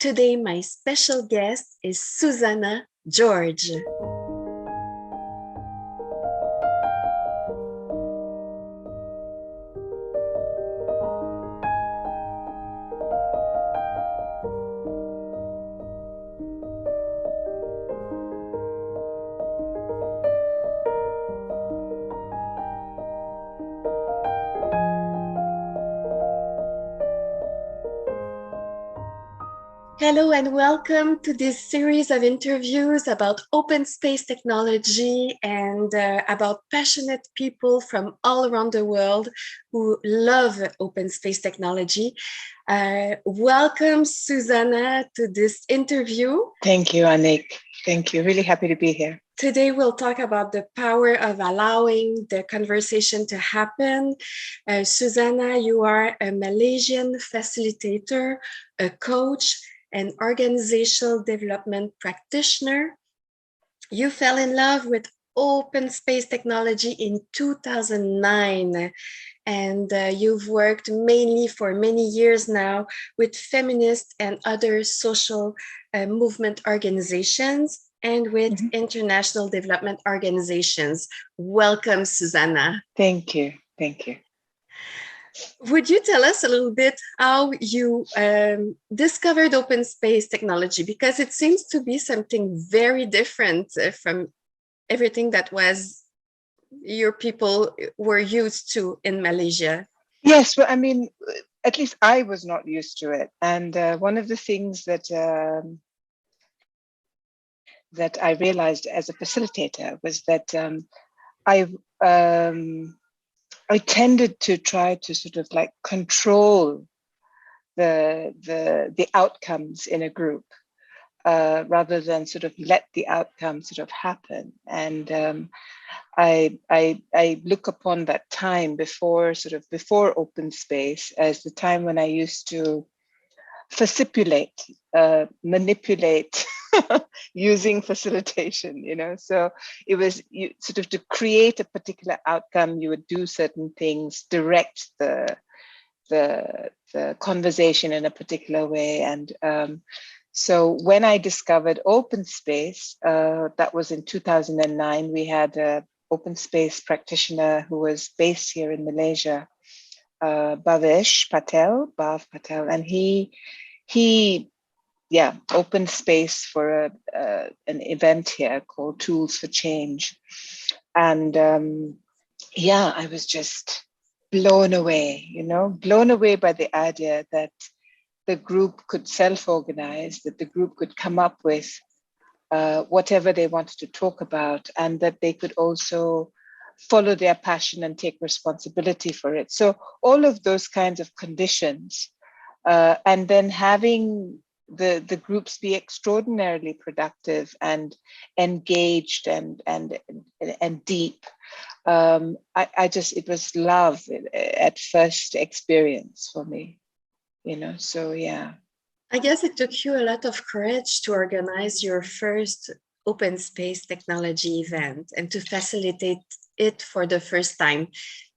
Today, my special guest is Susanna George. Hello and welcome to this series of interviews about open space technology and about passionate people from all around the world who love open space technology. Welcome, Susanna, to this interview. Thank you, Annick. Thank you. Really happy to be here. Today, we'll talk about the power of allowing the conversation to happen. Susanna, you are a Malaysian facilitator, a coach, an organizational development practitioner. You fell in love with open space technology in 2009, and you've worked mainly for many years now with feminist and other social movement organizations and with international development organizations. Welcome, Susanna. Thank you. Thank you. Would you tell us a little bit how you discovered open space technology? Because it seems to be something very different from everything that was your people were used to in Malaysia. Yes, well, I mean, at least I was not used to it. And one of the things that I realized as a facilitator was that I tended to try to sort of like control the outcomes in a group rather than sort of let the outcome sort of happen. And I look upon that time before open space as the time when I used to manipulate using facilitation, so it was sort of to create a particular outcome. You would do certain things, direct the conversation in a particular way. And so when I discovered open space, that was in 2009, we had an open space practitioner who was based here in Malaysia, Bhav Patel, and he opened space for an event here called Tools for Change. And I was just blown away by the idea that the group could self-organize, that the group could come up with whatever they wanted to talk about, and that they could also follow their passion and take responsibility for it. So all of those kinds of conditions, and then having the groups be extraordinarily productive and engaged and deep. It was love at first experience for me, so yeah. I guess it took you a lot of courage to organize your first open space technology event and to facilitate it for the first time.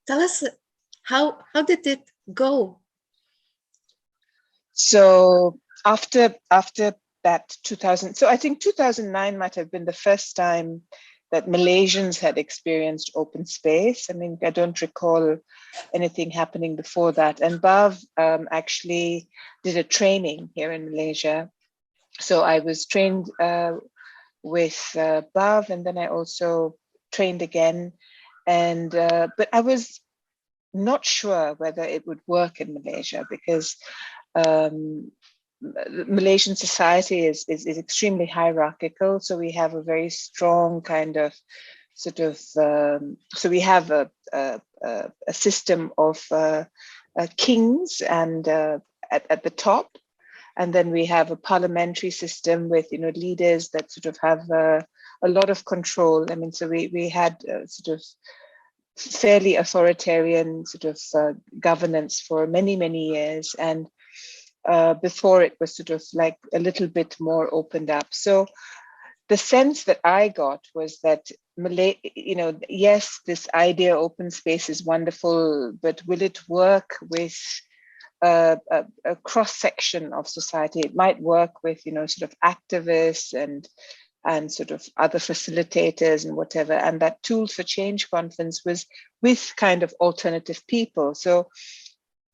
Tell us, how did it go? So after that 2000, so I think 2009 might have been the first time that Malaysians had experienced open space. I mean, I don't recall anything happening before that. And Bhav actually did a training here in Malaysia. So I was trained with Bhav, and then I also trained again. And but I was not sure whether it would work in Malaysia because Malaysian society is extremely hierarchical. So we have a very strong kind of sort of, so we have a system of kings and at the top. And then we have a parliamentary system with, leaders that sort of have a lot of control. I mean, so we had sort of fairly authoritarian sort of governance for many, many years. And before it was sort of like a little bit more opened up. So the sense that I got was that yes, this idea open space is wonderful, but will it work with a cross section of society. It might work with, sort of activists and sort of other facilitators and whatever. And that Tools for Change conference was with kind of alternative people. So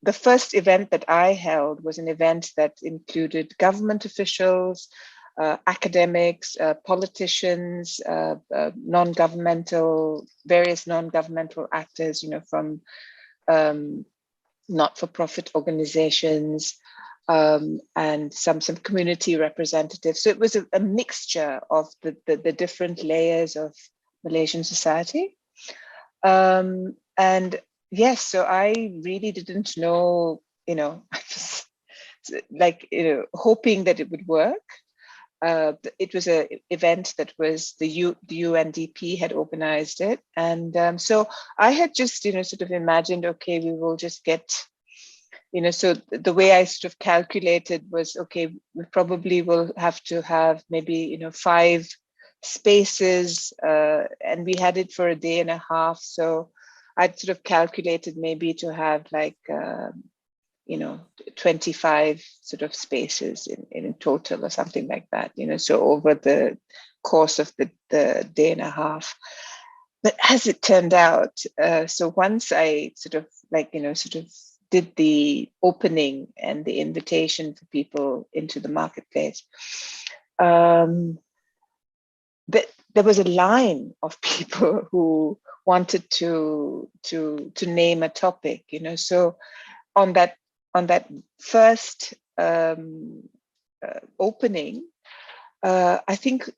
the first event that I held was an event that included government officials, academics, politicians, various non-governmental actors, from not-for-profit organizations, and some community representatives. So it was a mixture of the different layers of Malaysian society. And yes, so I really didn't know, I was like, hoping that it would work. It was an event that was the UNDP had organized it. And so I had just, sort of imagined, okay, we will just get, so the way I sort of calculated was, okay, we probably will have to have maybe, 5 spaces, and we had it for a day and a half. So I'd sort of calculated maybe to have like, 25 sort of spaces in total or something like that, so over the course of the day and a half. But as it turned out, so once I sort of like, sort of did the opening and the invitation for people into the marketplace, but there was a line of people who wanted to name a topic, so on that first opening, I think,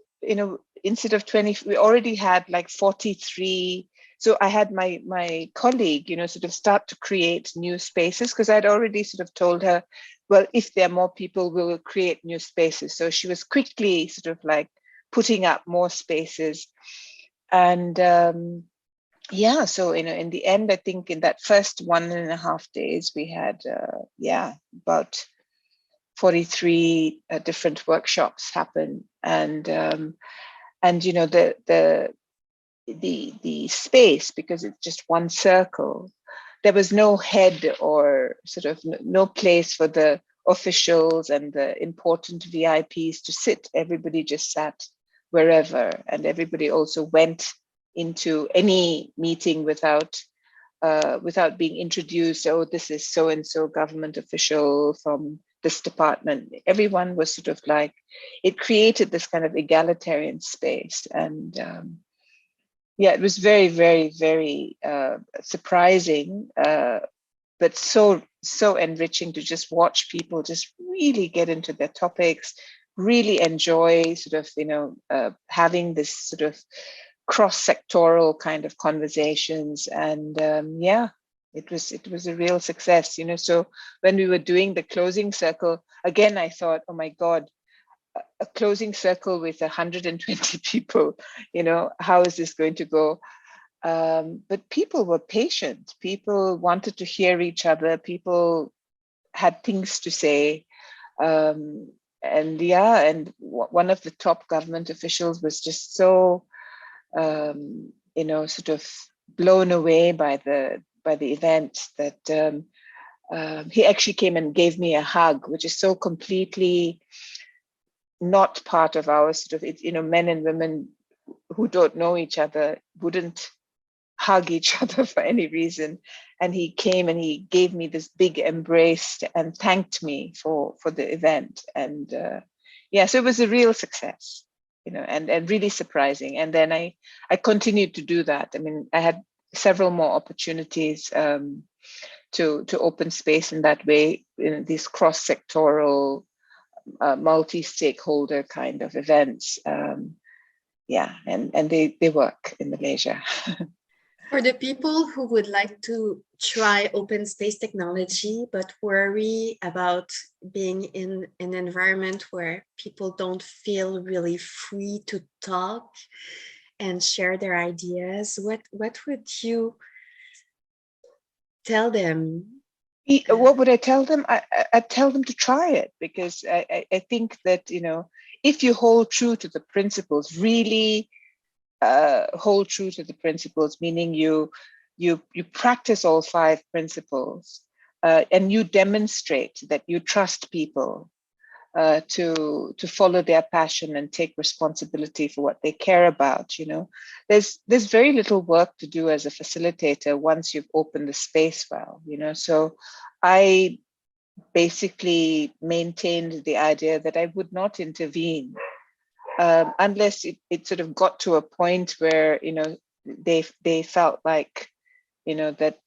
instead of 20, we already had like 43. So I had my colleague, sort of start to create new spaces, because I'd already sort of told her, well, if there are more people, we will create new spaces. So she was quickly sort of like putting up more spaces. And yeah, so in the end, I think in that first 1.5 days, we had about 43 different workshops happen, and the space, because it's just one circle, there was no head or sort of no place for the officials and the important VIPs to sit. Everybody just sat wherever, and everybody also went into any meeting without being introduced. Oh, this is so and so government official from this department. Everyone was sort of like, it created this kind of egalitarian space. And yeah, it was very, very, very surprising, but so enriching to just watch people just really get into their topics, really enjoy sort of, having this sort of cross-sectoral kind of conversations. And yeah, it was a real success, so when we were doing the closing circle, again, I thought, oh my God, a closing circle with 120 people, how is this going to go? But people were patient. People wanted to hear each other. People had things to say. And yeah, and one of the top government officials was just so, sort of blown away by the event that he actually came and gave me a hug, which is so completely not part of our sort of, men and women who don't know each other wouldn't hug each other for any reason. And he came and he gave me this big embrace and thanked me for the event. And yeah, so it was a real success, and really surprising. And then I continued to do that. I mean, I had several more opportunities to open space in that way, in these cross-sectoral, multi-stakeholder kind of events. Yeah, and they work in Malaysia. For the people who would like to try open space technology, but worry about being in an environment where people don't feel really free to talk and share their ideas, what would you tell them? What would I tell them? I'd tell them to try it, because I think that, if you hold true to the principles, really hold true to the principles, meaning you practice all 5 principles, and you demonstrate that you trust people to follow their passion and take responsibility for what they care about. There's very little work to do as a facilitator once you've opened the space well. So I basically maintained the idea that I would not intervene unless it sort of got to a point where they felt like that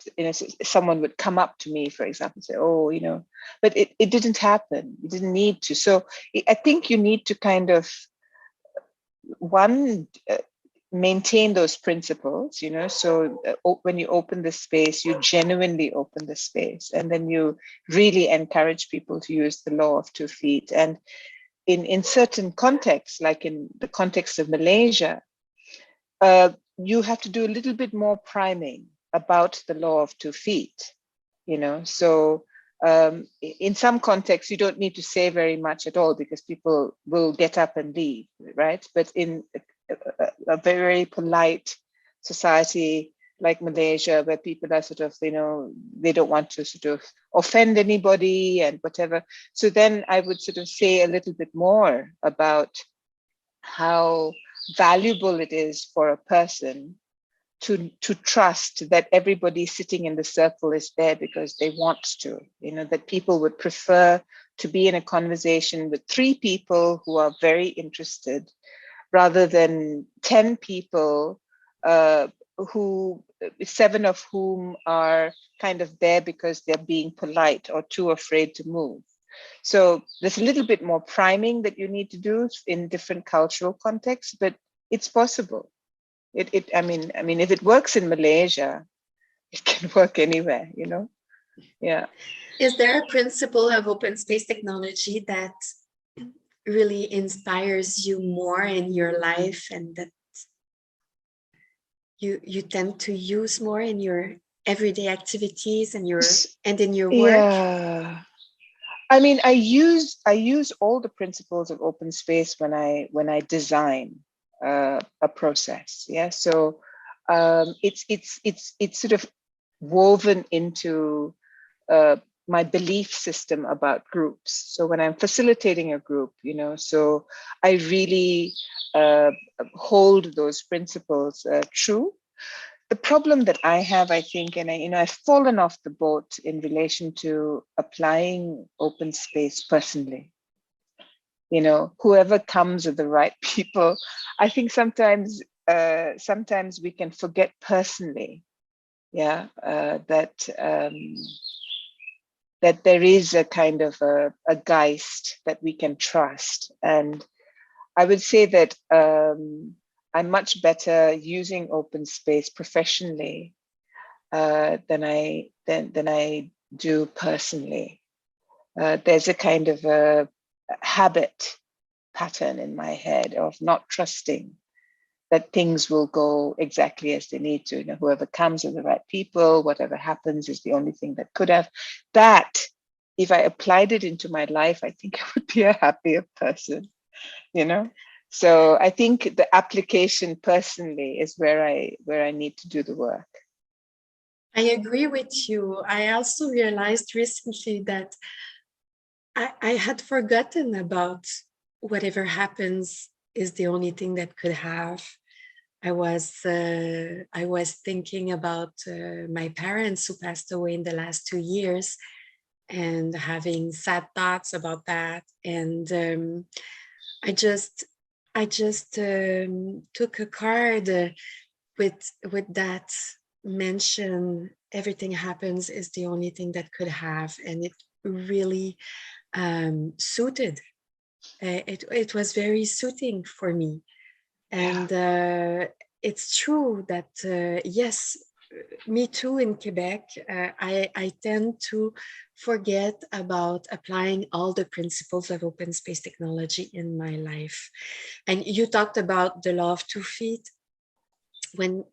someone would come up to me, for example, and say, oh, but it didn't happen. You didn't need to. So I think you need to kind of maintain those principles, so when you open the space, you genuinely open the space, and then you really encourage people to use the law of 2 feet. And in certain contexts, like in the context of Malaysia, you have to do a little bit more priming about the law of 2 feet, so in some contexts, you don't need to say very much at all because people will get up and leave, right? But in a very polite society like Malaysia, where people are sort of, they don't want to sort of offend anybody and whatever. So then I would sort of say a little bit more about how valuable it is for a person to trust that everybody sitting in the circle is there because they want to, that people would prefer to be in a conversation with 3 people who are very interested rather than 10 people who 7 of whom are kind of there because they're being polite or too afraid to move. So there's a little bit more priming that you need to do in different cultural contexts, but it's possible. I mean, if it works in Malaysia, it can work anywhere, Yeah. Is there a principle of open space technology that really inspires you more in your life and that you tend to use more in your everyday activities and in your work? Yeah. I mean, I use all the principles of open space when I design a process. Yeah, so it's sort of woven into my belief system about groups. So when I'm facilitating a group, so I really hold those principles true. The problem that I have, I think, and I've fallen off the boat in relation to applying open space personally. Whoever comes are the right people. I think sometimes we can forget personally, that there is a kind of a geist that we can trust. And I would say that I'm much better using open space professionally than I do personally. There's a kind of a habit pattern in my head of not trusting that things will go exactly as they need to. Whoever comes are the right people, whatever happens is the only thing that could have. That, if I applied it into my life, I think I would be a happier person, So I think the application personally is where I need to do the work. I agree with you. I also realized recently that I had forgotten about whatever happens is the only thing that could have. I was thinking about my parents who passed away in the last 2 years and having sad thoughts about that. And I just took a card with that mention, everything happens is the only thing that could have, and it really suited. It was very suiting for me. And it's true that, yes, me too in Quebec, I tend to forget about applying all the principles of open space technology in my life. And you talked about the law of 2 feet. When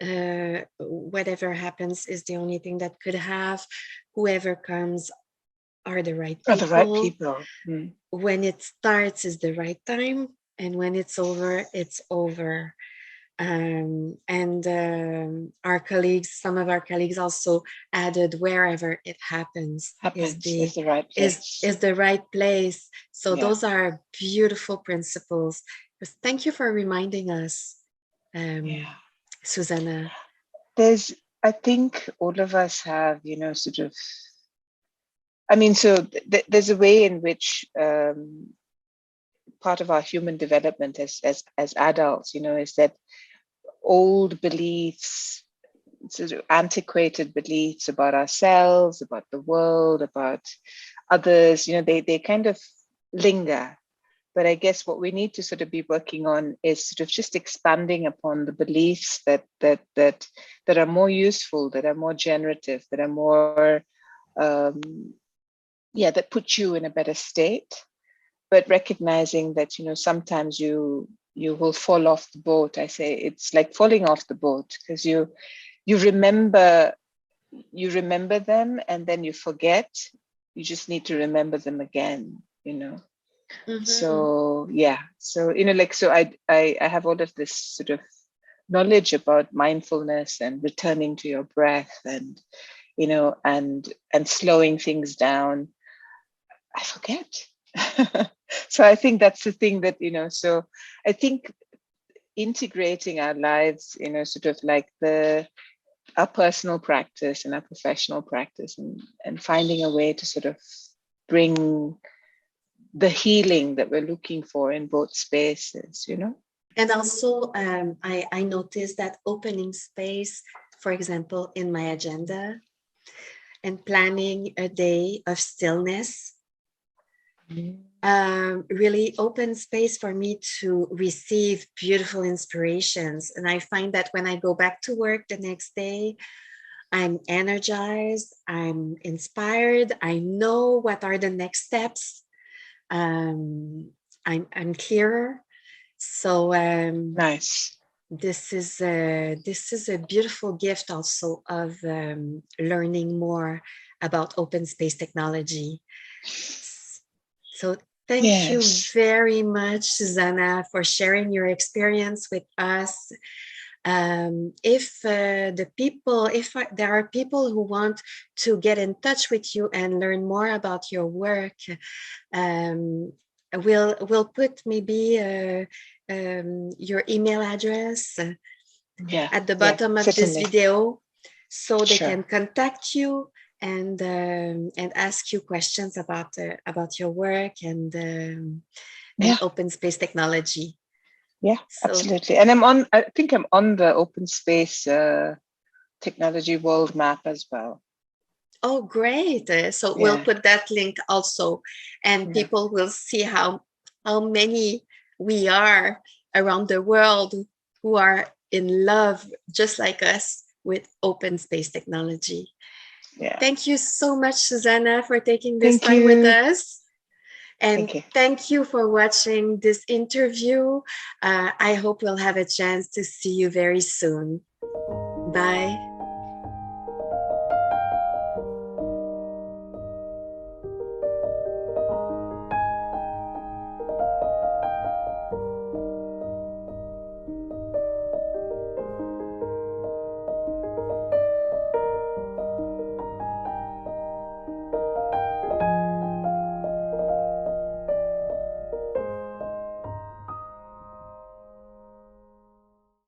whatever happens is the only thing that could have, whoever comes are the right people. Are the right people. When it starts is the right time, and when it's over, it's over. Our colleagues, some of our colleagues also added wherever it happens is the right place. Is the right place. So those are beautiful principles. Thank you for reminding us, Susanna. I think all of us have, sort of, I mean, so there's a way in which part of our human development as adults, is that old beliefs, sort of antiquated beliefs about ourselves, about the world, about others, they kind of linger. But I guess what we need to sort of be working on is sort of just expanding upon the beliefs that are more useful, that are more generative, that are more, that put you in a better state. But recognizing that, sometimes you will fall off the boat. I say it's like falling off the boat, because you remember them and then you forget. You just need to remember them again, Mm-hmm. So I have all of this sort of knowledge about mindfulness and returning to your breath and and slowing things down. I forget. So I think that's the thing that, so I think integrating our lives, sort of like our personal practice and our professional practice, and finding a way to sort of bring the healing that we're looking for in both spaces, And also, I noticed that opening space, for example, in my agenda and planning a day of stillness, really open space for me to receive beautiful inspirations. And I find that when I go back to work the next day, I'm energized, I'm inspired, I know what are the next steps. I'm clearer. So nice. This is a beautiful gift also of learning more about open space technology. So thank you very much, Susanna, for sharing your experience with us. If there are people who want to get in touch with you and learn more about your work, we'll put maybe your email address at the bottom of this video, so they can contact you and ask you questions about your work and open space technology. Yeah, absolutely. And I think I'm on the open space technology world map as well. Oh, great. So we'll put that link also, and people will see how many we are around the world who are in love, just like us, with open space technology. Yeah. Thank you so much, Susanna, for taking this time with us. And thank you for watching this interview. I hope we'll have a chance to see you very soon. Bye.